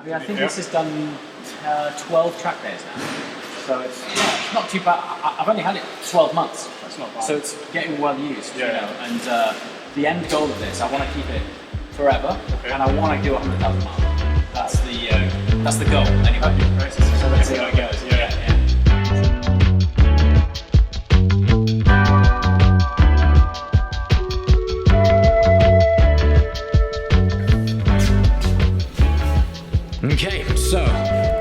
I think this has done 12 track days now. So it's not too bad. I've only had it 12 months. That's not bad. So it's getting well used, you know. And the end goal of this, I want to keep it forever, and I want to do 100,000 miles. That's the goal, anyway. So let's see how it goes. Okay, so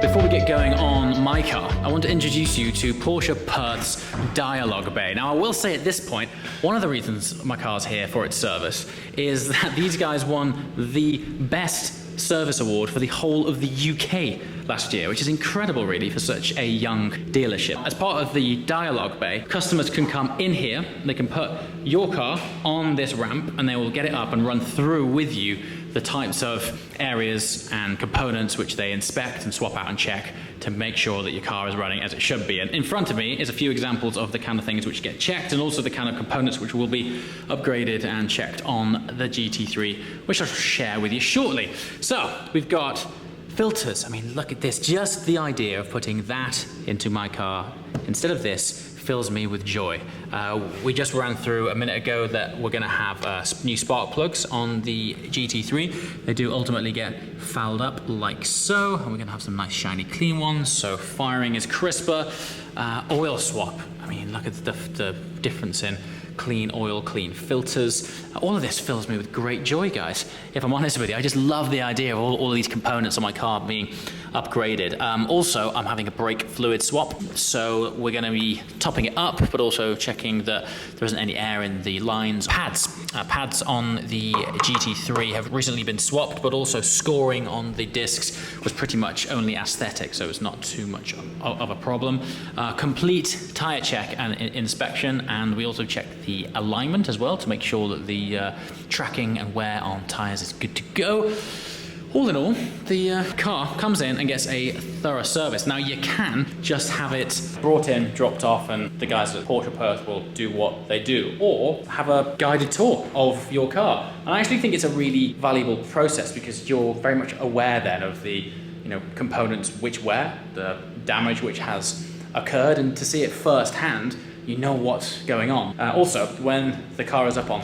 before we get going on my car, I want to introduce you to Porsche Perth's Dialogue Bay. Now, I will say at this point, one of the reasons my car's here for its service is that these guys won the best service award for the whole of the UK last year, which is incredible really for such a young dealership. As part of the Dialogue Bay, customers can come in here, they can put your car on this ramp and they will get it up and run through with you the types of areas and components which they inspect and swap out and check to make sure that your car is running as it should be. And in front of me is a few examples of the kind of things which get checked and also the kind of components which will be upgraded and checked on the GT3, which I'll share with you shortly. So we've got filters. I mean, look at this. Just the idea of putting that into my car instead of this fills me with joy. We just ran through a minute ago that we're going to have new spark plugs on the GT3. They do ultimately get fouled up like so, and we're going to have some nice shiny clean ones, so firing is crisper. Oil swap. I mean, look at the difference in clean oil, clean filters. All of this fills me with great joy, guys. If I'm honest with you, I just love the idea of all of these components on my car being upgraded. Also, I'm having a brake fluid swap, so we're going to be topping it up, but also checking that there isn't any air in the lines. Pads on the GT3 have recently been swapped, but also scoring on the discs was pretty much only aesthetic, so it's not too much of a problem. Complete tyre check and inspection, and we also checked the alignment as well to make sure that the tracking and wear on tyres is good to go. All in all, the car comes in and gets a thorough service. Now, you can just have it brought in, dropped off, and the guys at Porsche Perth will do what they do, or have a guided tour of your car. And I actually think it's a really valuable process because you're very much aware then of the components which wear, the damage which has occurred, and to see it firsthand, you know what's going on. Also, when the car is up on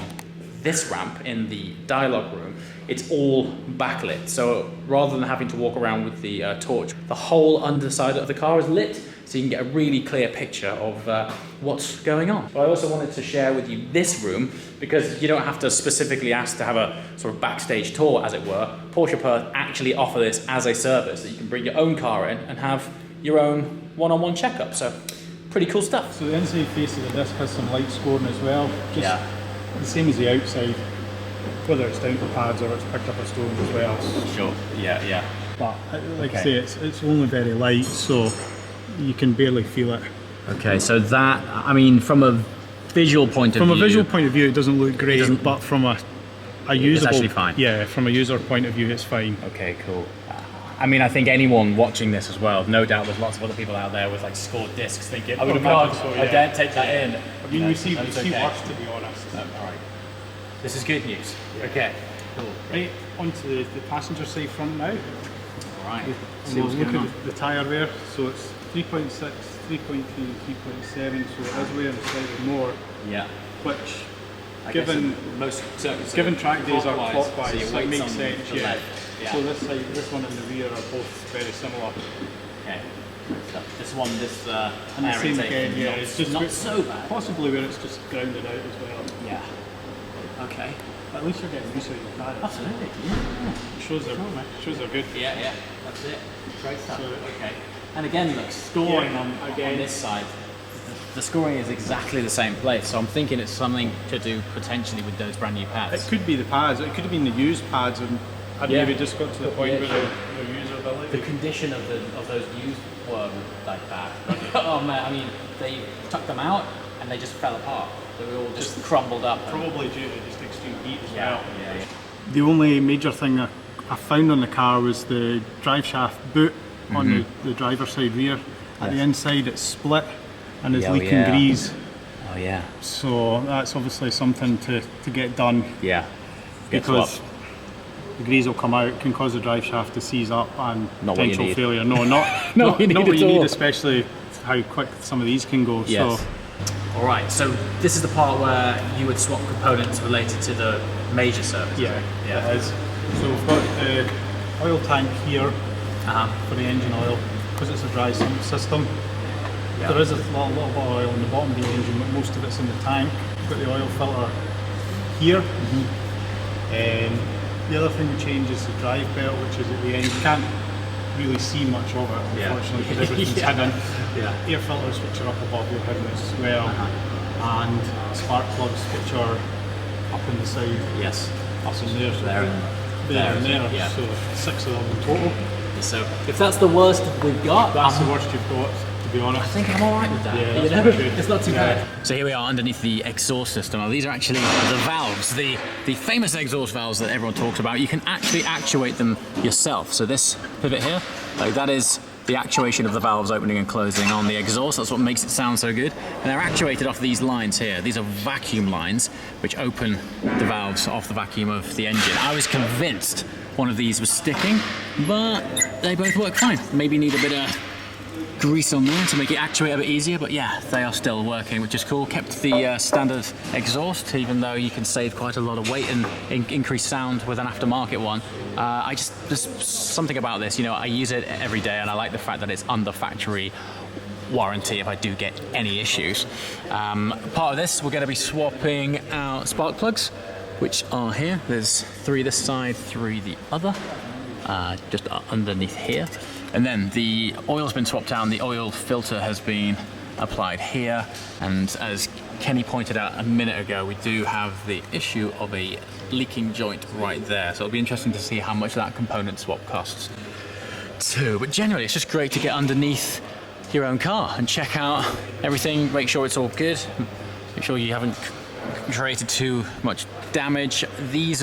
this ramp in the dialogue room, it's all backlit. So rather than having to walk around with the torch, the whole underside of the car is lit, so you can get a really clear picture of what's going on. But I also wanted to share with you this room because you don't have to specifically ask to have a sort of backstage tour, as it were. Porsche Perth actually offer this as a service that you can bring your own car in and have your own one-on-one checkup. So pretty cool stuff. So the inside face of the disc has some light scoring as well. Just the same as the outside, whether it's down to pads or it's picked up a stone as well. Sure. Yeah. But like I say, it's only very light, so you can barely feel it. Okay, so that, I mean, from a visual point of view... From a visual point of view, it doesn't look great, but from a usable... It's actually fine. Yeah, from a user point of view, it's fine. Okay, cool. I mean, I think anyone watching this as well, no doubt there's lots of other people out there with like scored discs thinking, oh God, so, I daren't take that in. I mean, we see worse, to be honest. All right. This is good news. Yeah. Okay, cool. Right, onto the passenger side front now. All right. We'll look at the tyre wear. So it's 3.6, 3.3 and 3.7, so it is wearing slightly more. Yeah. Which, given track days are clockwise, so it makes sense. Yeah. So this one and the rear are both very similar. Okay. So this and the same again, it's just not so bad. Possibly where it's just grounded out as well. Yeah. Okay. But at least you're getting used to your tyres. Absolutely. Yeah. Shows they're good. Yeah. That's it. Great stuff. So, okay. And again, look, scoring on this side. The scoring is exactly the same place, so I'm thinking it's something to do potentially with those brand new pads. It could be the pads. It could have been the used pads, and maybe just got to the point where the usability. The condition of those used were like that. Oh man, I mean, they took them out and they just fell apart. They were all just crumbled up. Probably due to just extreme heat as well. Yeah. The only major thing I found on the car was the drive shaft boot on the driver's side rear. At the inside, it's split and is leaking grease. Oh yeah. So that's obviously something to get done. Yeah. Because the grease will come out, it can cause the drive shaft to seize up and Not what you potential need. failure. No, not Not what you need, especially how quick some of these can go. Yes. So All right, so this is the part where you would swap components related to the major service. yeah, Yeah. it is. So we've got the oil tank here Uh-huh. for the engine oil, because it's a dry sump system. Yeah. There is a little bit of oil in the bottom of the engine, but most of it's in the tank. We've got the oil filter here. The other thing we change is the drive belt, which is at the end. You can't really see much of it, Yeah. unfortunately, because everything's Yeah. hidden. Yeah. Air filters, which are up above, are hidden as well. And spark plugs, which are up in the side, Yes. up in there. So There and there and there, there. yeah. So 6 of them in total. So if that's the worst we've got, That's the worst you've got, to be honest. I think I'm all right with that. Yeah, You that's know, pretty good. it's not too Yeah. bad. So here we are underneath the exhaust system. Now, these are actually the valves, the famous exhaust valves that everyone talks about. You can actually actuate them yourself. So this pivot here, like that is the actuation of the valves opening and closing on the exhaust. That's what makes it sound so good. And they're actuated off these lines here. These are vacuum lines which open the valves off the vacuum of the engine. I was convinced one of these was sticking, but they both work fine. Maybe need a bit of grease on there to make it actuate a bit easier, but yeah, they are still working, which is cool. Kept the standard exhaust, even though you can save quite a lot of weight and increase sound with an aftermarket one. There's something about this, you know, I use it every day and I like the fact that it's under factory warranty if I do get any issues. Part of this, we're going to be swapping out spark plugs, which are here. There's 3 this side, 3 the other, just underneath here. And then the oil's been swapped out and the oil filter has been applied here. And as Kenny pointed out a minute ago, we do have the issue of a leaking joint right there. So it'll be interesting to see how much that component swap costs too. But generally, it's just great to get underneath your own car and check out everything, make sure it's all good, make sure you haven't created too much damage. This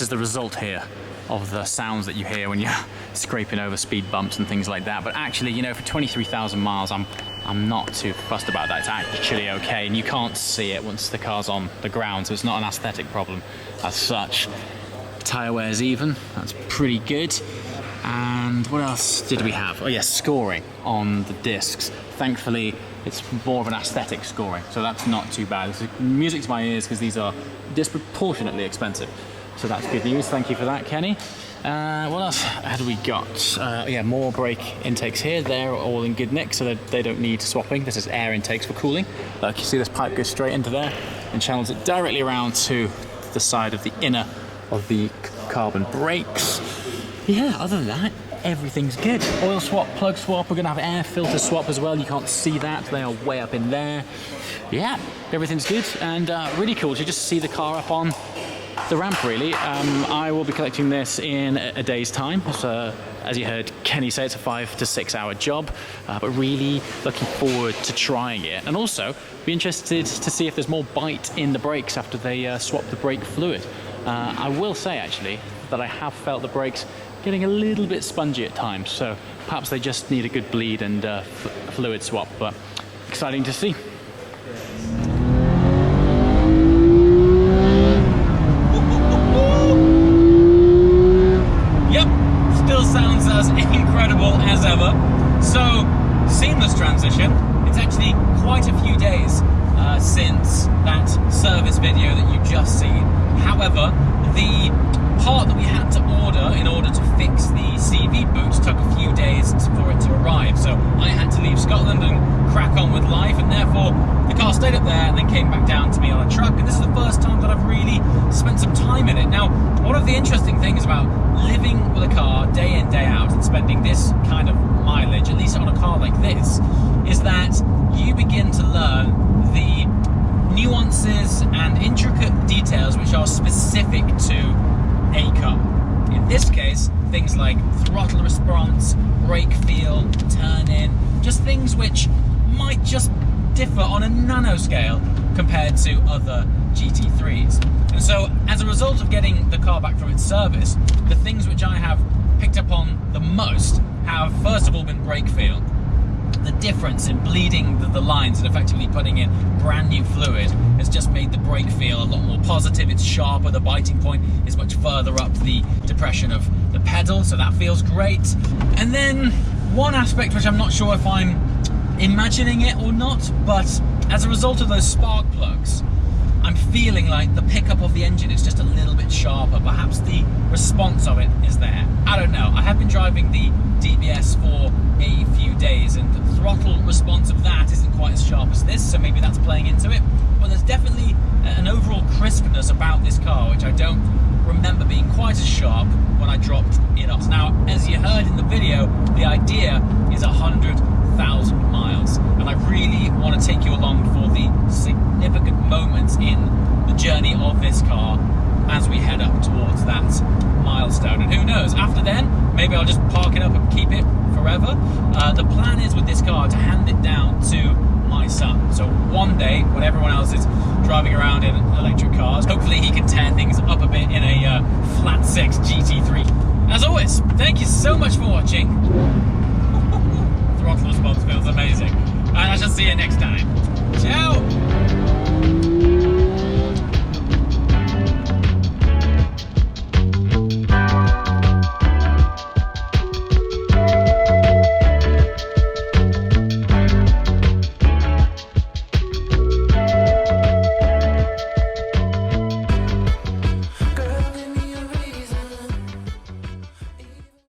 is the result here of the sounds that you hear when you're scraping over speed bumps and things like that. But actually, you know, for 23,000 miles, I'm not too fussed about that. It's actually okay, and you can't see it once the car's on the ground, so it's not an aesthetic problem as such. Tyre wear's even, that's pretty good. And what else did we have? Oh yes, scoring on the discs. Thankfully, it's more of an aesthetic scoring, so that's not too bad. It's music to my ears because these are disproportionately expensive. So that's good news. Thank you for that, Kenny. What else had we got? Yeah, more brake intakes here. They're all in good nick, so they don't need swapping. This is air intakes for cooling. Like you see, this pipe goes straight into there and channels it directly around to the side of the inner of the carbon brakes. Yeah, other than that, everything's good. Oil swap, plug swap. We're gonna have air filter swap as well. You can't see that. They are way up in there. Yeah, everything's good and really cool to just see the car up on the ramp, really. I will be collecting this in a day's time. So, as you heard Kenny say, it's a 5 to 6 hour job, but really looking forward to trying it. And also, be interested to see if there's more bite in the brakes after they swap the brake fluid. I will say, actually, that I have felt the brakes getting a little bit spongy at times, so perhaps they just need a good bleed and fluid swap, but exciting to see. Still sounds as incredible as ever. So, seamless transition. It's actually quite a few days since that service video that you just seen. However, the part that we had to order to fix the CV boots took a few days for it to arrive. So I had to leave Scotland and crack on with life, and therefore the car stayed up there and then came back down to me on a truck. And this is the first time that I've really spent some time in it. Now, one of the interesting things about living with a car day in, day out, and spending this kind of mileage, at least on a car like this, is that you begin to learn the nuances and intricate details which are specific to a car. In this case, things like throttle response, brake feel, turn in, just things which might just differ on a nanoscale compared to other GT3s. And so, as a result of getting the car back from its service, the things which I have picked up on the most have first of all been brake feel. the difference in bleeding the lines and effectively putting in brand new fluid has just made the brake feel a lot more positive. It's sharper, the biting point is much further up the depression of the pedal, so that feels great. And then one aspect which I'm not sure if I'm imagining it or not, but as a result of those spark plugs, I'm feeling like the pickup of the engine is just a little bit sharper. Perhaps the response of it is there. I don't know. I have been driving the DBS for a few days and the throttle response of that isn't quite as sharp as this, so maybe that's playing into it. But there's definitely an overall crispness about this car which I don't remember being quite as sharp when I dropped it off. Now, as you heard in the video, the idea is 100,000 miles, and I really want to take you along for the significant moments in the journey of this car as we head up towards that milestone. And who knows, after then, maybe I'll just park it up and keep it forever. The plan is with this car to hand it down to my son. So one day, when everyone else is driving around in electric cars, hopefully he can tear things up a bit in a flat 6 GT3. As always, thank you so much for watching. Throttle response feels amazing. And I shall see you next time. Ciao!